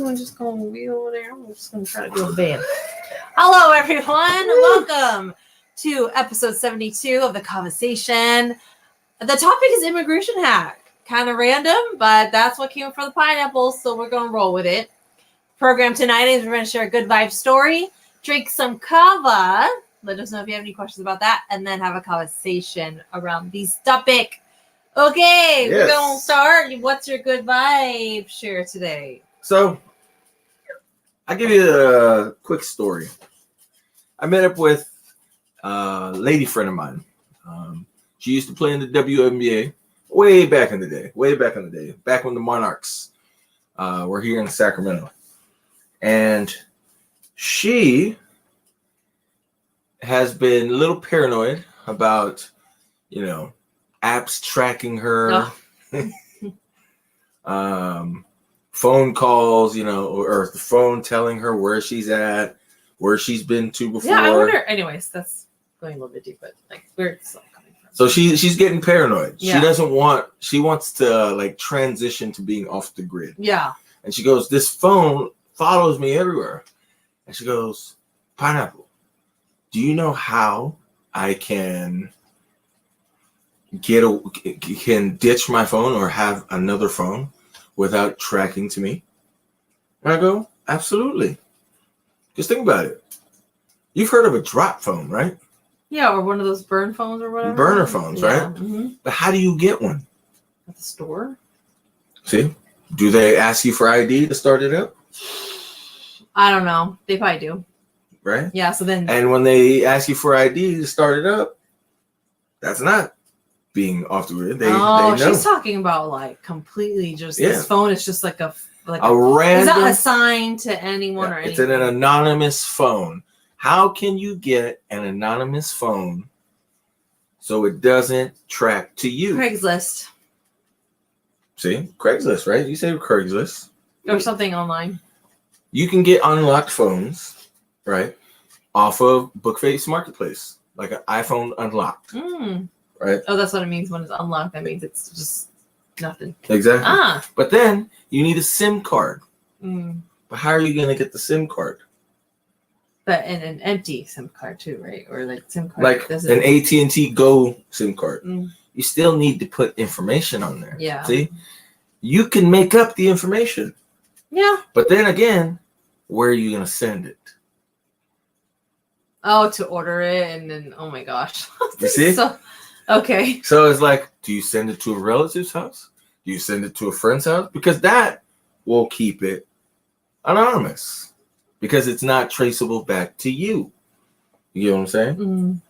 and just going to be over there. I'm just going to try to do a band. Hello, everyone. Welcome to episode 72 of the Kava-sation. The topic is immigration hack. Kind of random, but that's what came for the pineapple, so we're going to roll with it. Program tonight is we're going to share a good vibe story, drink some kava. Let us know if you have any questions about that, and then have a conversation around this topic. Okay, We're going to start. What's your good vibe share today? So, I'll give you a quick story. I met up with a lady friend of mine. She used to play in the WNBA way back in the day, back when the Monarchs were here in Sacramento. And she has been a little paranoid about, apps tracking her, phone calls, or the phone telling her where she's at, where she's been to before. Yeah, I wonder. Anyways, that's going a little bit deep, but where it's coming from. So she's getting paranoid. Yeah. She wants to transition to being off the grid. Yeah. And she goes, this phone follows me everywhere. And she goes, Pineapple, do you know how I can can ditch my phone or have another phone without tracking to me? And I go, absolutely. Just think about it. You've heard of a drop phone, right? Yeah, or one of those burn phones or whatever. Burner phones, right? Mm-hmm. But how do you get one? At the store? See? Do they ask you for ID to start it up? I don't know. They probably do. Right? Yeah, so then... And when they ask you for ID to start it up, that's not being off the grid. They know. She's talking about completely just this phone is just like a random. It's not assigned to anyone or anything. It's an anonymous phone. How can you get an anonymous phone so it doesn't track to you? Craigslist. See? Craigslist, right? You say Craigslist. Or something online. You can get unlocked phones, right, off of Bookface Marketplace, like an iPhone unlocked. Right? Oh, that's what it means when it's unlocked. That means it's just nothing. Exactly. Ah. But then you need a SIM card. But how are you going to get the SIM card? But in an empty SIM card too, right? Or SIM card. Like an AT&T Go SIM card. You still need to put information on there. Yeah. See? You can make up the information. Yeah. But then again, where are you going to send it? Oh, to order it and then, oh my gosh. You see? Okay. So it's like, do you send it to a relative's house? Do you send it to a friend's house? Because that will keep it anonymous. Because it's not traceable back to you. You get what I'm saying?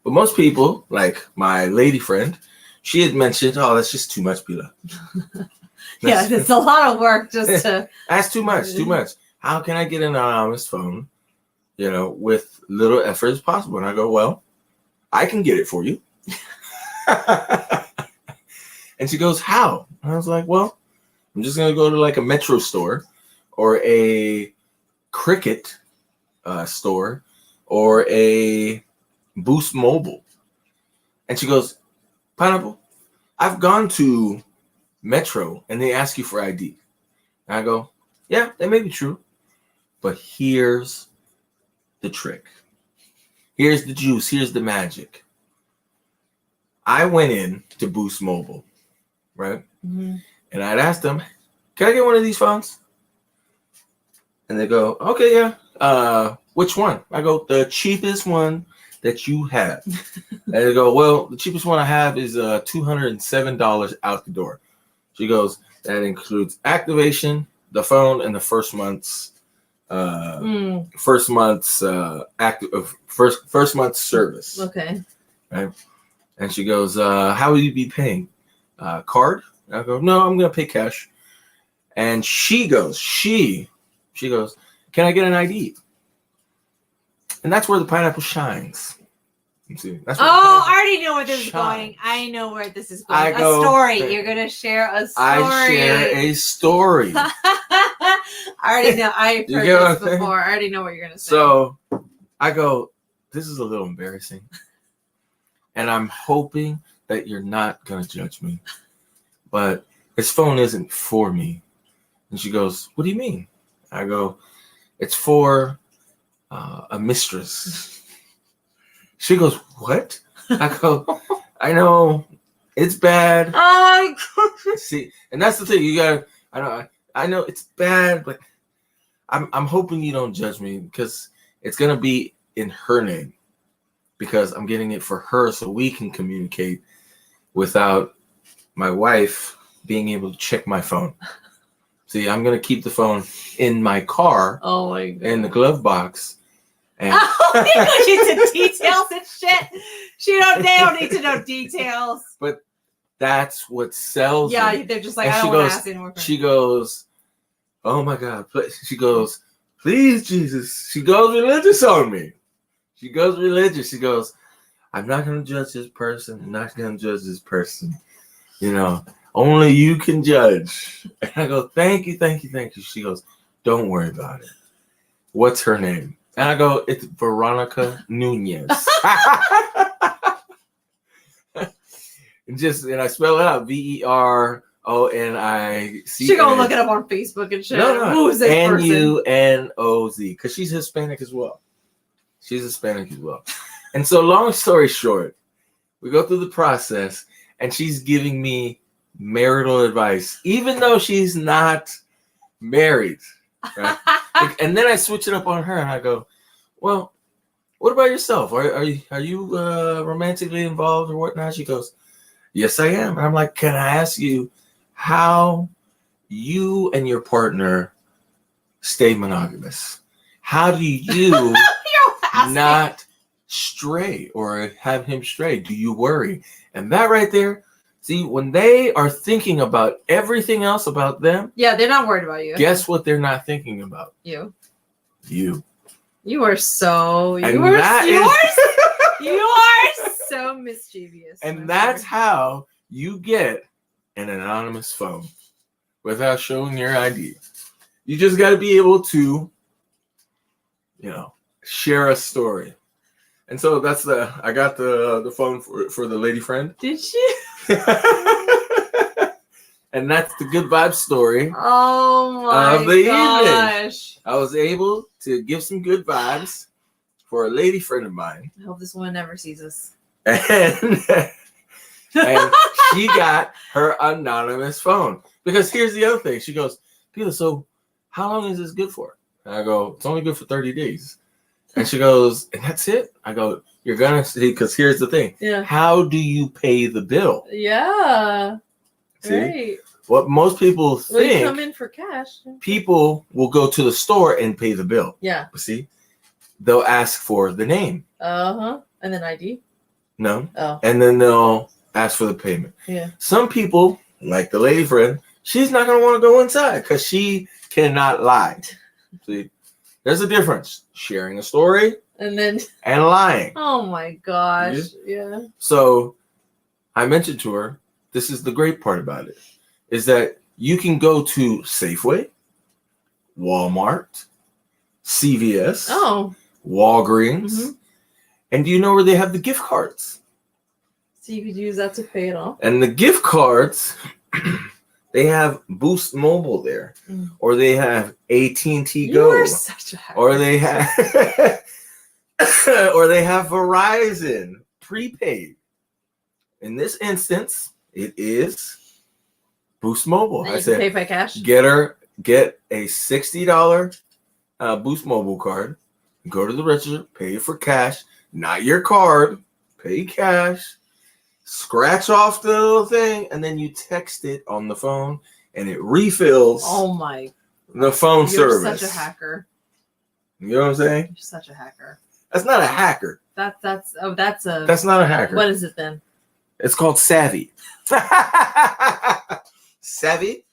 But most people, like my lady friend, she had mentioned, oh, that's just too much, Bila. Yeah, it's a lot of work just to... That's too much. How can I get an anonymous phone, with little effort as possible? And I go, well, I can get it for you. And she goes, how? And I was like, well, I'm just going to go to a Metro store or a Cricket store or a Boost Mobile. And she goes, Pineapple, I've gone to Metro and they ask you for ID. And I go, yeah, that may be true. But here's the trick. Here's the juice. Here's the magic. I went in to Boost Mobile, right? And I'd asked them, can I get one of these phones? And they go, okay, yeah. Which one? I go, the cheapest one that you have. And they go, well, the cheapest one I have is $207 out the door. She goes, that includes activation, the phone, and the first month's first month's service. Okay. Right. And she goes, how will you be paying? Card? And I go, no, I'm gonna pay cash. And she goes, can I get an ID? And that's where the pineapple shines. You see, that's I already know where this is going. I know where this is going. A story. You're going to share a story. I share a story. I already know. I've heard this before. I already know what you're going to say. So I go, this is a little embarrassing. And I'm hoping that you're not going to judge me. But this phone isn't for me. And she goes, what do you mean? I go, it's for a mistress. She goes, what? I go, I know, it's bad. See, and that's the thing. You gotta, I know it's bad, but I'm hoping you don't judge me because it's gonna be in her name because I'm getting it for her so we can communicate without my wife being able to check my phone. See, I'm gonna keep the phone in my car. Oh my god! In the glove box. And she's in details and shit. They don't need to know details. But that's what sells. Yeah, they're just like, I don't want to ask anymore. She goes, oh my god. She goes, please, Jesus. She goes religious on me. She goes religious. She goes, I'm not gonna judge this person. I'm not gonna judge this person. You know. Only you can judge. And I go, thank you, thank you, thank you. She goes, don't worry about it. What's her name? And I go, it's Veronica Nunez. and I spell it out, Veronic. She gonna look it up on Facebook and shit. No. Who's this person? Nunoz, because she's Hispanic as well. And so long story short, we go through the process and she's giving me marital advice, even though she's not married. Right? And then I switch it up on her and I go, well, what about yourself? Are you romantically involved or whatnot? She goes, yes, I am. And I'm like, can I ask you how you and your partner stay monogamous? How do you not stray or have him stray? Do you worry? And that right there, see, when they are thinking about everything else about them, yeah, they're not worried about you. Guess what they're not thinking about? You. You are so. You are so mischievous. And that's how you get an anonymous phone without showing your ID. You just got to be able to, share a story. And so I got the phone for the lady friend. Did you? And that's the good vibe story. Oh my gosh. Evening. I was able to give some good vibes for a lady friend of mine. I hope this one never sees us. And she got her anonymous phone. Because here's the other thing. She goes, Peter, so how long is this good for? And I go, it's only good for 30 days. And she goes, and that's it? I go, you're going to see, because here's the thing. Yeah. How do you pay the bill? Yeah. See? Right. What most people think, you come in for cash. People will go to the store and pay the bill. Yeah. See? They'll ask for the name. Uh-huh. And then ID? No. Oh. And then they'll ask for the payment. Yeah. Some people, like the lady friend, she's not going to want to go inside because she cannot lie. See? There's a difference. Sharing a story and lying. Oh my gosh. Yeah. So I mentioned to her, this is the great part about it, is that you can go to Safeway, Walmart, CVS, Walgreens, mm-hmm. And do you know where they have the gift cards? So you could use that to pay it off. And the gift cards, they have Boost Mobile there, or they have AT&T Go, you are such a hacker. or they have, or they have Verizon prepaid. In this instance, it is Boost Mobile. And I said, pay by cash. Get a $60 Boost Mobile card. Go to the register, pay it for cash, not your card. Pay cash. Scratch off the little thing, and then you text it on the phone, and it refills. Oh my! The phone service. You're such a hacker. You know what I'm saying? You're such a hacker. That's not a hacker. That's not a hacker. What is it then? It's called savvy. Savvy.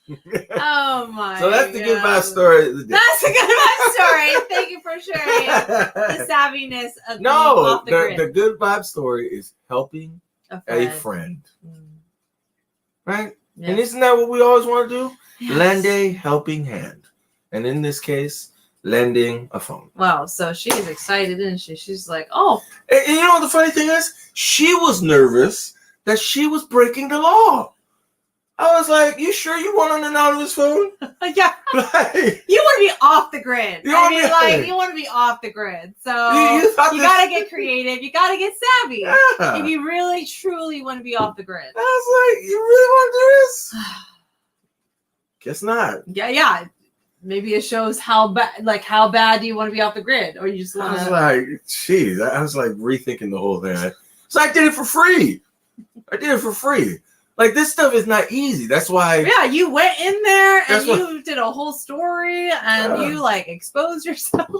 Oh my! So that's the good vibe story. That's the good vibe story. Thank you for sharing the savviness of off the grid. The good vibe story is helping a friend. Right? Yeah. And isn't that what we always want to do? Yes. Lend a helping hand. And in this case, lending a phone. Wow. So she is excited, isn't she? She's like, oh. And you know what the funny thing is? She was nervous that she was breaking the law. I was like, you sure you want an anonymous phone? Yeah. You want to be off the grid. You I mean, like, you want to be off the grid. So you got to get creative. You got to get savvy. Yeah. If you really, truly want to be off the grid. I was like, you really want to do this? Guess not. Yeah. Maybe it shows how bad do you want to be off the grid, or you just want to. I was like, geez, I was like rethinking the whole thing. So I did it for free. Like, this stuff is not easy. That's why. Yeah, you went in there and you did a whole story and you like exposed yourself.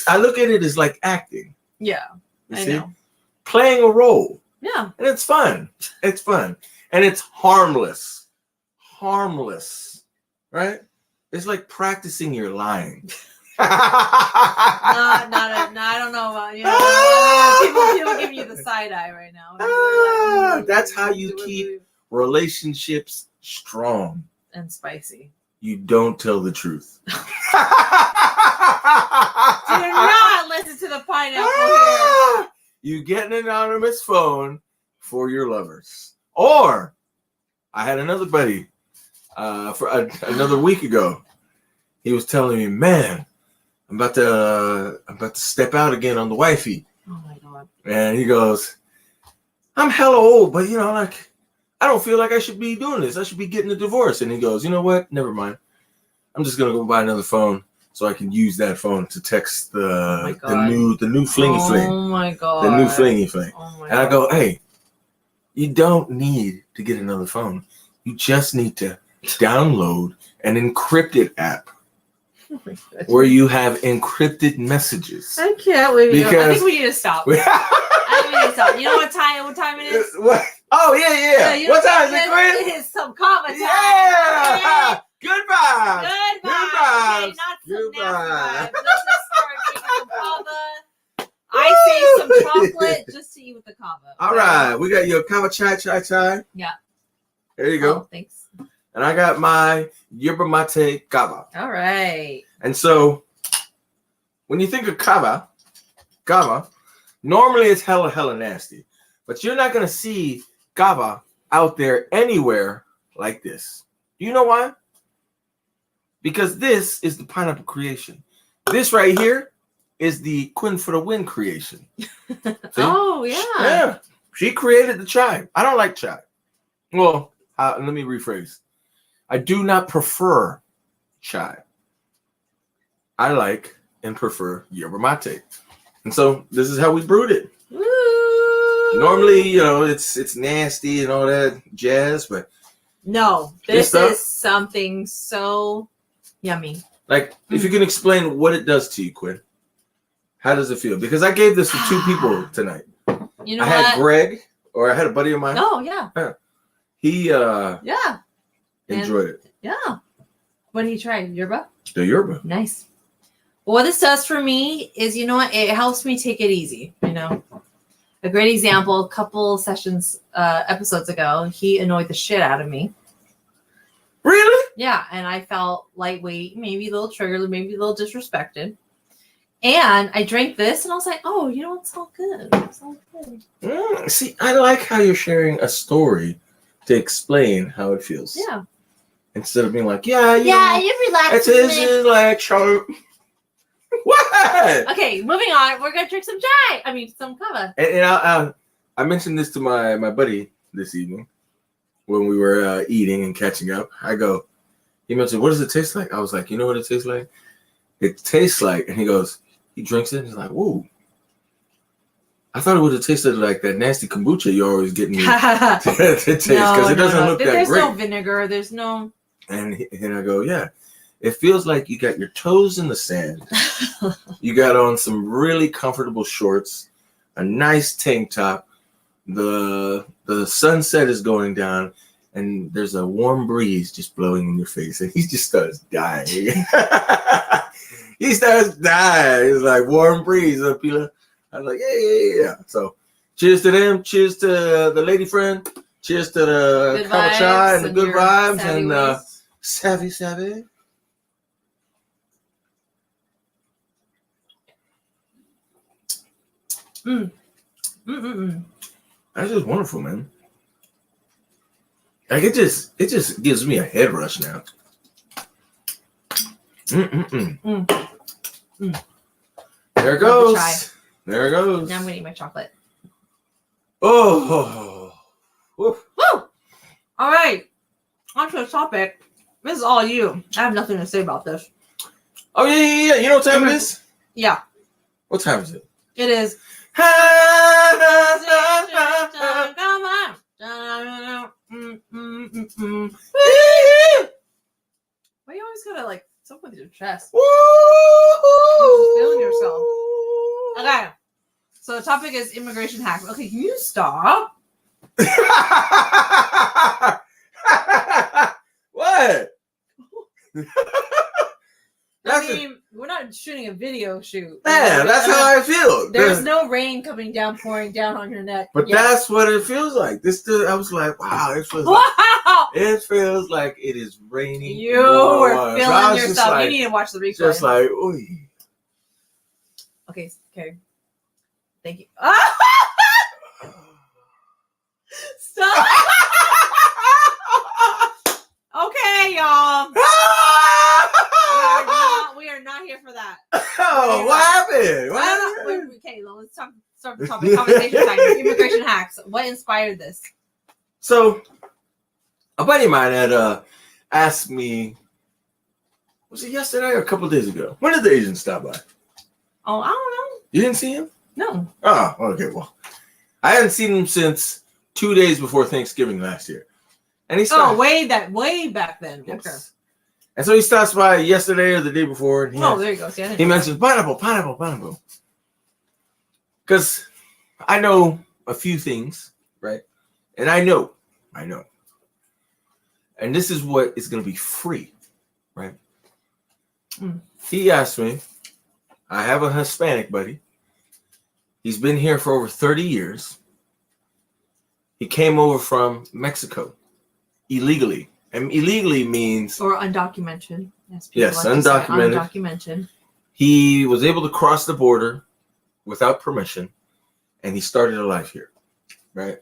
I look at it as like acting. Yeah, You I see? know. Playing a role. Yeah, and it's fun. It's fun, and it's harmless. Right? It's like practicing your lying. I don't know about people give you the side eye right now. That's how you keep relationships strong and spicy. You don't tell the truth. Do not listen to the pineapple here. You get an anonymous phone for your lovers. Or I had another buddy another week ago. He was telling me, man, I'm about to step out again on the wifey. Oh my God. And he goes, I'm hella old, but like, I don't feel like I should be doing this. I should be getting a divorce. And he goes, you know what? Never mind. I'm just gonna go buy another phone so I can use that phone to text the new flingy fling. Oh my God. The new flingy fling. Oh my and I go, hey, you don't need to get another phone. You just need to download an encrypted app. Oh my God. Where you have encrypted messages. I can't wait. Because I think we need to stop. I think we need to stop. You know what time it is? What? Oh, yeah. What time is it, Quinn? It is some Kava time. Yeah. Goodbye. Okay, not some nasty vibes. Let's just start drinking some Kava. I saved some chocolate just to eat with the Kava. All right. We got your Kava chai. Yeah. There you go. Oh, thanks. And I got my yerba mate Kava. All right. And so, when you think of Kava, normally it's hella nasty. But you're not going to see Kava out there anywhere like this. Do you know why? Because this is the pineapple creation. This right here is the Quinn for the Win creation. Oh, yeah. Yeah. She created the chai. I don't like chai. Well, let me rephrase. I do not prefer chai. I like and prefer yerba mate. And so this is how we brewed it. Woo. Normally, it's nasty and all that jazz, but no, this is something so yummy. Like, if you can explain what it does to you, Quinn, how does it feel? Because I gave this to two people tonight. You know I had Greg, or I had a buddy of mine. Oh, yeah. He enjoyed it. Yeah. What did he try? Yerba? The yerba. Nice. Well, what this does for me is, it helps me take it easy. A great example, a couple sessions, episodes ago, he annoyed the shit out of me. Really? Yeah, and I felt lightweight, maybe a little triggered, maybe a little disrespected. And I drank this, and I was like, oh, it's all good. It's all good. See, I like how you're sharing a story to explain how it feels. Yeah. Instead of being like, you relax. It's like, what? Okay, moving on. We're gonna drink some chai. Some kava. And I mentioned this to my buddy this evening when we were eating and catching up. He mentioned, what does it taste like? I was like, you know what it tastes like? It tastes like, and he goes, he drinks it, and he's like, whoa. I thought it would have tasted like that nasty kombucha you're always getting me to taste, because it doesn't look that great. There's no vinegar. There's no. And I go, yeah. It feels like you got your toes in the sand. You got on some really comfortable shorts, a nice tank top. The sunset is going down, and there's a warm breeze just blowing in your face, and he just starts dying. He starts dying. It's like warm breeze up here. I was like, yeah. So, cheers to them. Cheers to the lady friend. Cheers to the Kava chai and the good vibes and savvy. That's just wonderful, man. Like, it just gives me a head rush now. There it Love to try. goes. There it goes. Now I'm gonna eat my chocolate. Oh. Woo. Woo! All right. On to the topic. This is all you. I have nothing to say about this. Oh, yeah. You know what time it is? Yeah. What time is it? It is. Come on. Why you always gotta like something with your chest? You're just feeling yourself. Okay. So the topic is immigration hacks. Okay, can you stop? What? I mean, we're not shooting a video shoot. Yeah, that's how I feel. There's no rain coming down, pouring down on your neck. But that's what it feels like. I was like, wow, it feels like it is raining. You were feeling yourself. Like, you need to watch the replay. Just like, ooh. Okay. Thank you. Stop. Okay, y'all. We are not here for that. Oh, what happened? Okay, let's start the topic. Conversation time. Immigration hacks. What inspired this? So, a buddy of mine had asked me, was it yesterday or a couple of days ago? When did the agent stop by? Oh, I don't know. You didn't see him? No. Oh, okay. Well, I hadn't seen him since 2 days before Thanksgiving last year. And he stopped. way back then. Yes. Okay. And so he stops by yesterday or the day before. And there you go. See, he mentions pineapple. Because I know a few things, right? And I know. And this is what is going to be free, right? He asked me, I have a Hispanic buddy. He's been here for over 30 years. He came over from Mexico illegally. And illegally means... Or undocumented. Yes, undocumented. Undocumented. He was able to cross the border without permission, and he started a life here, right?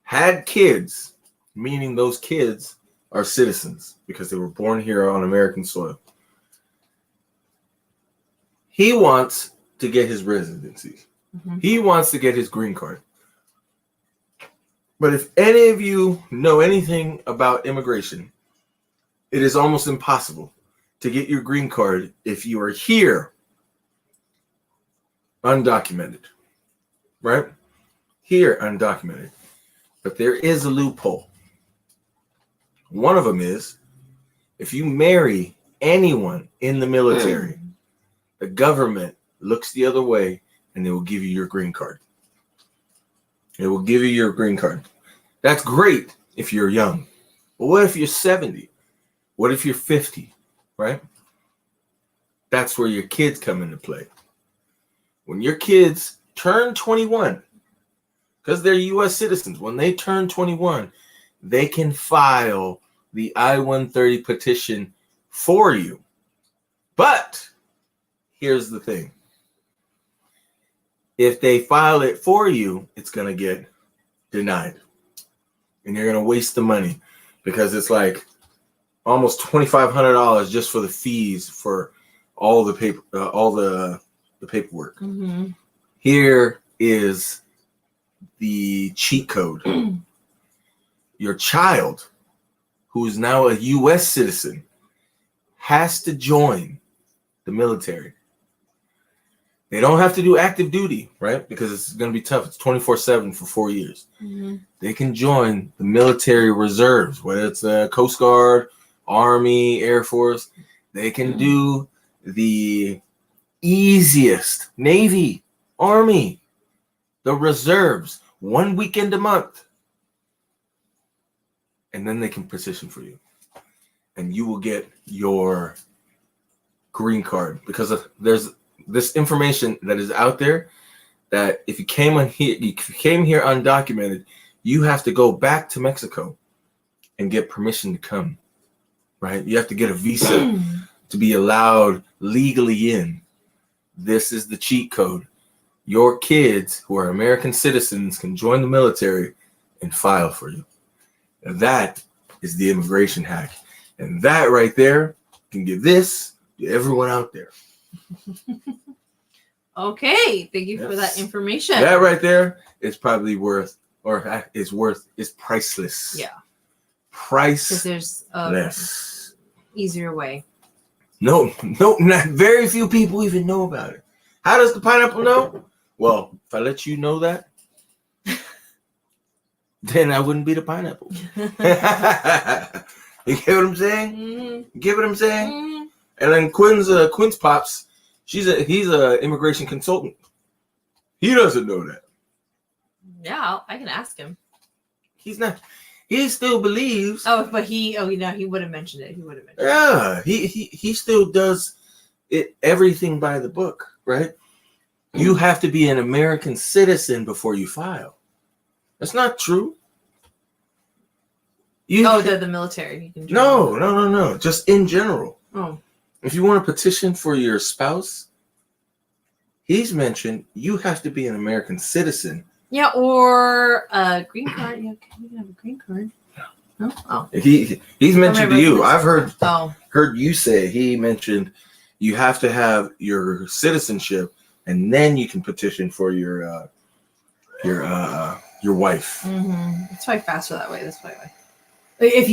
Had kids, meaning those kids are citizens because they were born here on American soil. He wants to get his residency. He wants to get his green card. But if any of you know anything about immigration, it is almost impossible to get your green card if you are here undocumented, right? Here undocumented. But there is a loophole. One of them is if you marry anyone in the military, the government looks the other way and they will give you your green card. It will give you your green card. That's great if you're young. But what if you're 70? What if you're 50? Right? That's where your kids come into play. When your kids turn 21, because they're U.S. citizens, when they turn 21, they can file the I-130 petition for you. But here's the thing. If they file it for you, it's going to get denied. And you're going to waste the money because it's like almost $2,500 just for the fees for all the paper, the paperwork. Here is the cheat code. Your child, who is now a U.S. citizen, has to join the military. They don't have to do active duty, right? Because it's going to be tough. It's 24/7 for 4 years. They can join the military reserves, whether it's the Coast Guard, Army, Air Force. They can do the easiest, Navy, Army, the reserves, 1 weekend a month. And then they can petition for you. And you will get your green card because there's this information that is out there that if you came here undocumented, you have to go back to Mexico and get permission to come, right? You have to get a visa to be allowed legally in. This is the cheat code. Your kids who are American citizens can join the military and file for you. And that is the immigration hack. And that right there can give this to everyone out there. Okay, thank you for that information. That right there is probably worth, or is priceless. Yeah. Priceless. Because there's easier way. No, not very few people even know about it. How does the pineapple know? Well, if I let you know that, then I wouldn't be the pineapple. You get what I'm saying? Mm-hmm. You get what I'm saying? Mm-hmm. And then Quinn's pops, he's a immigration consultant. He doesn't know that. Yeah, I can ask him. He's not. He still believes. Oh, but he would have mentioned it. He would have mentioned it. Yeah, he still does it, everything by the book, right? You have to be an American citizen before you file. That's not true. The military. You can join. No. Just in general. Oh. If you want to petition for your spouse, he's mentioned you have to be an American citizen. Yeah, or a green card. Yeah, you can have a green card. No? Oh. He's mentioned to you. I've heard you say he mentioned you have to have your citizenship, and then you can petition for your wife. Mm-hmm. It's probably faster that way. That's probably why. If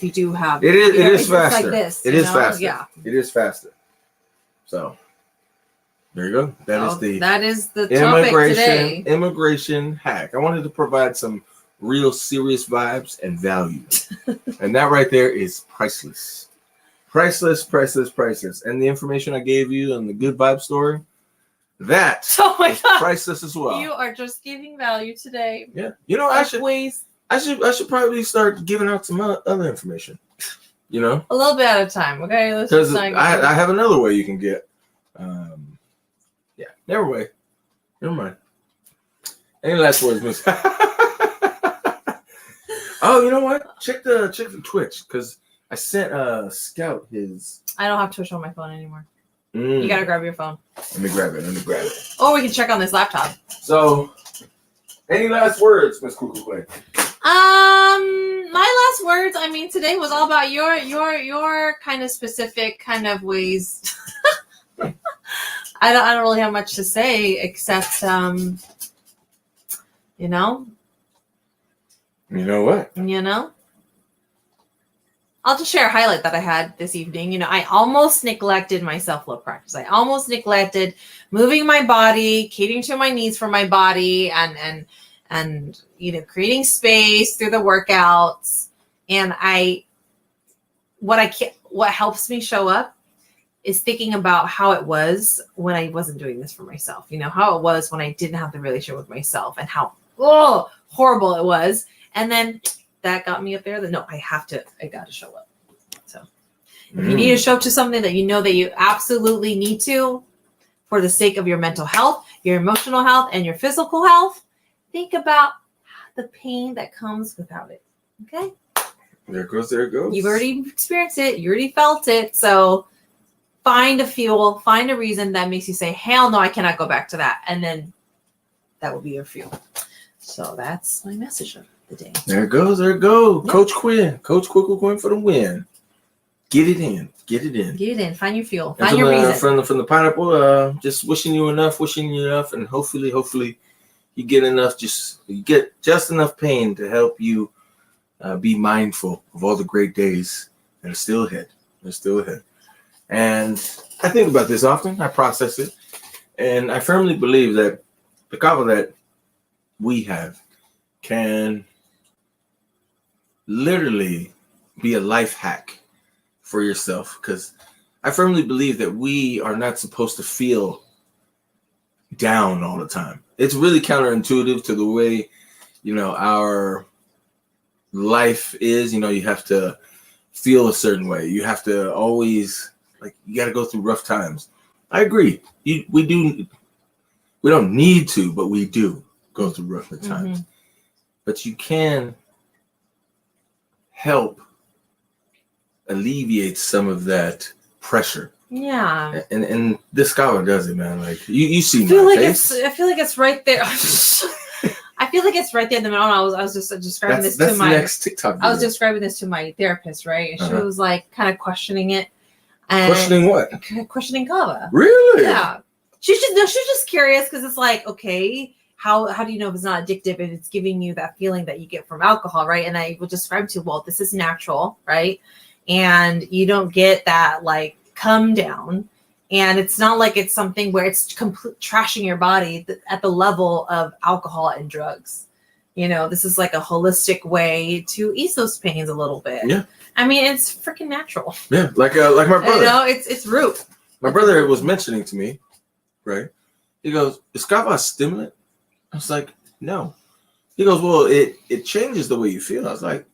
you do have it is faster. It's like this. It is faster. Yeah. It is faster. So there you go. That is the topic today. Immigration hack. I wanted to provide some real serious vibes and value. And that right there is priceless. Priceless. And the information I gave you on the Good Vibe story, that is priceless as well. You are just giving value today. Yeah. I should probably start giving out some other information. A little bit at a time, okay? Because I have another way you can get. Never mind. Any last words, Miss? Oh, you know what? Check the Twitch, because I sent Scout his. I don't have Twitch on my phone anymore. You gotta grab your phone. Let me grab it. Or we can check on this laptop. So, any last words, Miss Cuckoo Clay? My last words. I mean, today was all about your kind of specific kind of ways. I don't really have much to say except, You know what? I'll just share a highlight that I had this evening. I almost neglected my self-love practice. I almost neglected moving my body, catering to my needs for my body, and creating space through the workouts. And what helps me show up is thinking about how it was when I wasn't doing this for myself. How it was when I didn't have the relationship with myself, and how horrible it was. And then that got me up there that I got to show up. So if you need to show up to something that that you absolutely need to, for the sake of your mental health, your emotional health, and your physical health, think about the pain that comes without it. Okay? There it goes. You've already experienced it. You already felt it. So find a fuel, find a reason that makes you say, hell no, I cannot go back to that. And then that will be your fuel. So that's my message of the day. There it goes. Yep. Coach Quinn for the win. Get it in. Find your fuel. Find your reason. From the pineapple, just wishing you enough, and hopefully you get enough, you get just enough pain to help you be mindful of all the great days that are still ahead. And I think about this often. I process it. And I firmly believe that the kava that we have can literally be a life hack for yourself. Because I firmly believe that we are not supposed to feel down all the time. It's really counterintuitive to the way, our life is. You have to feel a certain way. You have to always, you got to go through rough times. I agree. We don't need to, but we do go through rough times. Mm-hmm. But you can help alleviate some of that pressure. Yeah. And this scholar does it, man. You see my face. I feel like it's right there. I feel like it's right there in the middle. I was just describing this to my next TikTok video. I was describing this to my therapist, right? And she was kind of questioning it. And Questioning what? Questioning kava. Really? Yeah. She's just curious because it's like, okay, how do you know if it's not addictive if it's giving you that feeling that you get from alcohol, right? And I would describe to, well, this is natural, right? And you don't get that like come down. And it's not like it's something where it's trashing your body at the level of alcohol and drugs. You know, this is like a holistic way to ease those pains a little bit. Yeah. I mean, it's freaking natural. Yeah, like my brother. You know, it's root. My brother was mentioning to me, right? He goes, "Is Kava a stimulant?" I was like, "No." He goes, "Well, it changes the way you feel." I was like,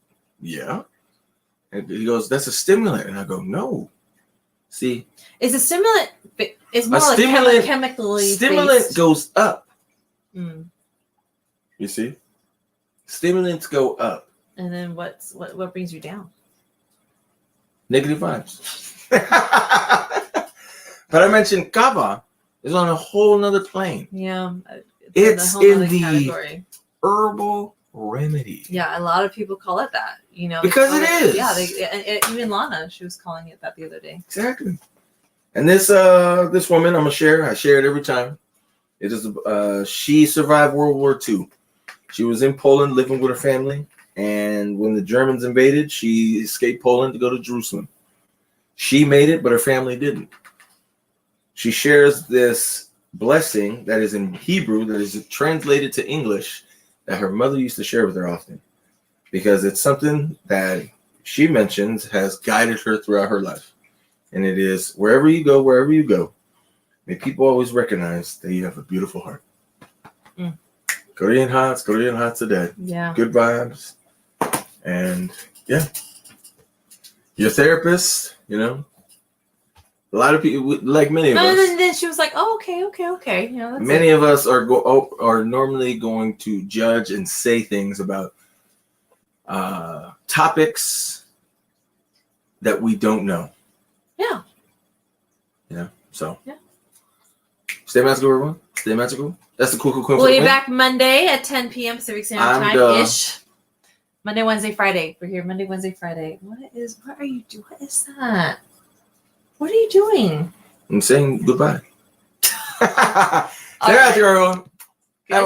"Yeah." And he goes, "That's a stimulant," and I go, "No." See, It's a stimulant. It's more a like stimulant, chemically stimulant based. goes up. Mm. You see, stimulants go up. And then what brings you down? Negative vibes. But I mentioned Kava is on a whole nother plane. Yeah, It's a whole in other the category. Herbal remedy. Yeah, a lot of people call it that. You know, Because they it call is. Yeah, even Lana, she was calling it that the other day. Exactly. And this woman, I share it every time. It is she survived World War II. She was in Poland living with her family, and when the Germans invaded, she escaped Poland to go to Jerusalem. She made it, but her family didn't. She shares this blessing that is in Hebrew, that is translated to English, that her mother used to share with her often, because it's something that she mentions has guided her throughout her life. And it is, wherever you go, may people always recognize that you have a beautiful heart. Mm. Korean hots are dead. Yeah. Good vibes. And yeah. Your therapist, you know, a lot of people, like many of us. And then she was like, "Oh, okay." You know, that's Many of us are normally going to judge and say things about topics that we don't know. Yeah. You know, so. Yeah. Stay magical, everyone. Stay magical. That's the cool. We'll be back Monday at 10 p.m. Pacific Standard Time ish. Monday, Wednesday, Friday. We're here Monday, Wednesday, Friday. What are you doing? What is that? What are you doing? I'm saying goodbye. Stay out there, everyone. Have a